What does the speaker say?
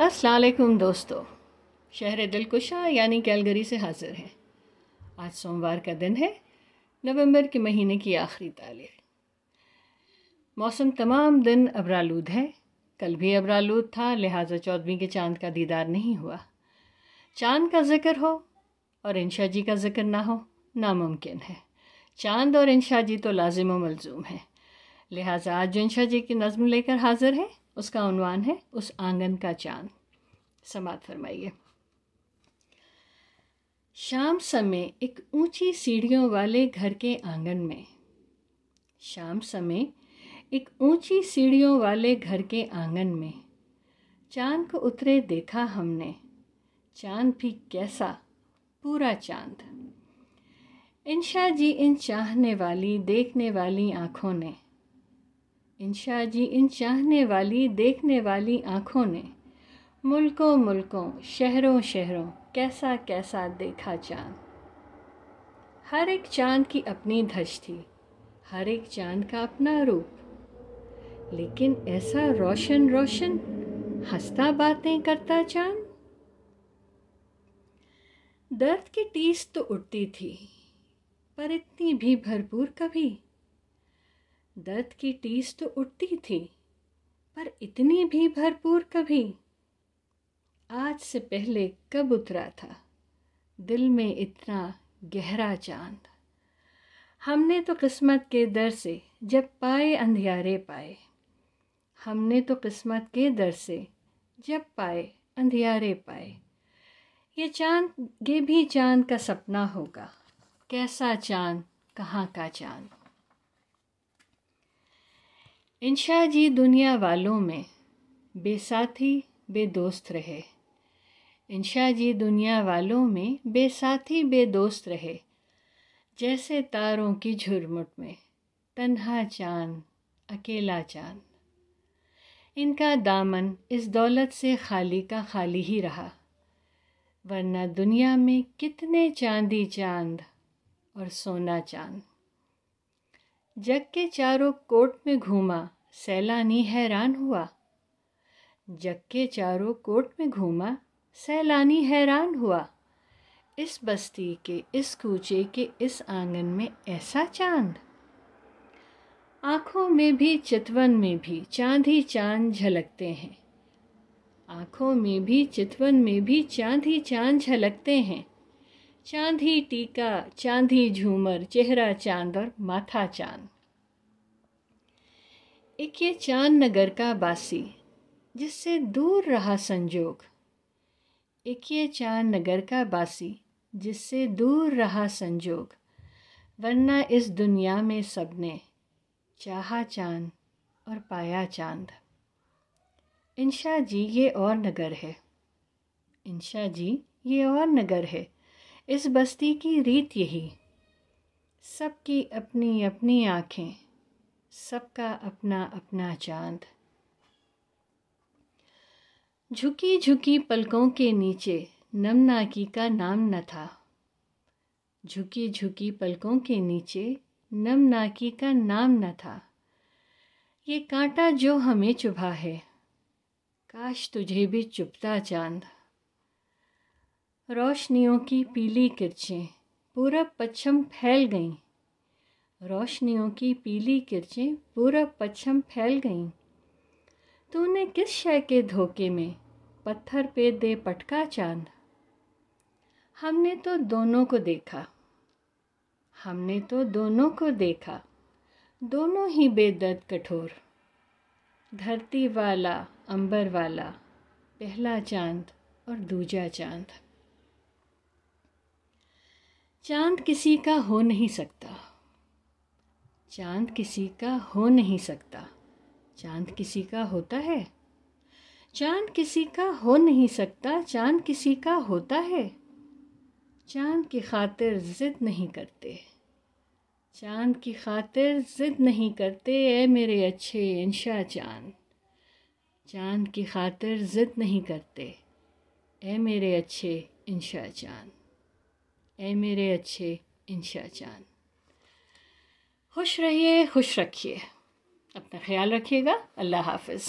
अस्सलाम वालेकुम दोस्तों, शहर दिलकुशा यानी कैलगरी से हाज़िर हैं। आज सोमवार का दिन है, नवंबर के महीने की आखिरी तारीख। मौसम तमाम दिन अबरालूद है। कल भी अबरालूद था, लिहाजा 14वीं के चाँद का दीदार नहीं हुआ। चाँद का जिक्र हो और इंशा जी का जिक्र ना हो, नामुमकिन है। चाँद और इंशा जी तो लाजिम व मलजूम है। लिहाजा आज जो इंशा जी की नज़्म लेकर हाज़िर है, उसका उन्वान है उस आंगन का चाँद। समात फरमाइए। शाम समय एक ऊंची सीढ़ियों वाले घर के आंगन में, शाम समय एक ऊंची सीढ़ियों वाले घर के आंगन में चाँद को उतरे देखा हमने। चाँद भी कैसा, पूरा चाँद। इंशा जी इन चाहने वाली देखने वाली आँखों ने, इंशा जी इन चाहने वाली देखने वाली आँखों ने मुल्कों मुल्कों शहरों शहरों कैसा कैसा देखा चाँद। हर एक चाँद की अपनी धज थी, हर एक चाँद का अपना रूप, लेकिन ऐसा रोशन रोशन हंसता बातें करता चाँद। दर्द की टीस तो उठती थी, पर इतनी भी भरपूर कभी। दर्द की टीस तो उठती थी, पर इतनी भी भरपूर कभी। आज से पहले कब उतरा था दिल में इतना गहरा चाँद। हमने तो किस्मत के दर से जब पाए अंधियारे पाए, हमने तो किस्मत के दर से जब पाए अंधियारे पाए। ये चाँद, ये भी चाँद का सपना होगा, कैसा चाँद, कहाँ का चाँद। इंशा जी दुनिया वालों में बेसाथी बेदोस्त रहे। इंशा जी दुनिया वालों में बेसाथी बेदोस्त रहे। जैसे तारों की झुरमुट में तन्हा चाँद, अकेला चाँद। इनका दामन इस दौलत से खाली का खाली ही रहा, वरना दुनिया में कितने चांदी चाँद और सोना चाँद। जग के चारों कोट में घूमा सैलानी हैरान हुआ। जग के चारों कोट में घूमा सैलानी हैरान हुआ। इस बस्ती के इस कूचे के इस आंगन में ऐसा चाँद। आँखों में भी चितवन में भी चाँद ही चाँद झलकते हैं। आँखों में भी चितवन में भी चाँद ही चाँद झलकते हैं। चाँद ही टीका, चाँद ही झूमर, चेहरा चाँद और माथा चाँद। एक ये चाँद नगर का बासी जिससे दूर रहा संजोग। एक ये चाँद नगर का बासी जिससे दूर रहा संजोग, वरना इस दुनिया में सबने चाहा चाँद और पाया चाँद। इंशा जी ये और नगर है, इंशा जी ये और नगर है। इस बस्ती की रीत यही, सबकी अपनी अपनी आँखें, सबका अपना अपना चाँद। झुकी झुकी पलकों के नीचे नमनाकी का नाम न था। झुकी झुकी पलकों के नीचे नमनाकी का नाम न था। ये कांटा जो हमें चुभा है, काश तुझे भी चुभता चाँद। रोशनियों की पीली किरचें पूरब पश्चिम फैल गईं। रोशनियों की पीली किरचें पूरब पश्चिम फैल गईं। तूने किस शय के धोखे में पत्थर पे दे पटका चाँद। हमने तो दोनों को देखा, हमने तो दोनों को देखा, दोनों ही बेदर्द कठोर। धरती वाला अंबर वाला, पहला चाँद और दूजा चाँद। चाँद किसी का हो नहीं सकता, चाँद किसी का हो नहीं सकता। चाँद किसी का होता है, चाँद किसी का हो नहीं सकता। चाँद किसी का होता है। चाँद की खातिर जिद नहीं करते, चाँद की खातिर जिद नहीं करते। ए मेरे अच्छे इंशा चाँद, चाँद की खातिर जिद नहीं करते। ए मेरे अच्छे इंशा चाँद, ए मेरे अच्छे इंशा चाँद। खुश रहिए, खुश रखिए, अपना ख्याल रखिएगा। अल्लाह हाफ़िज़।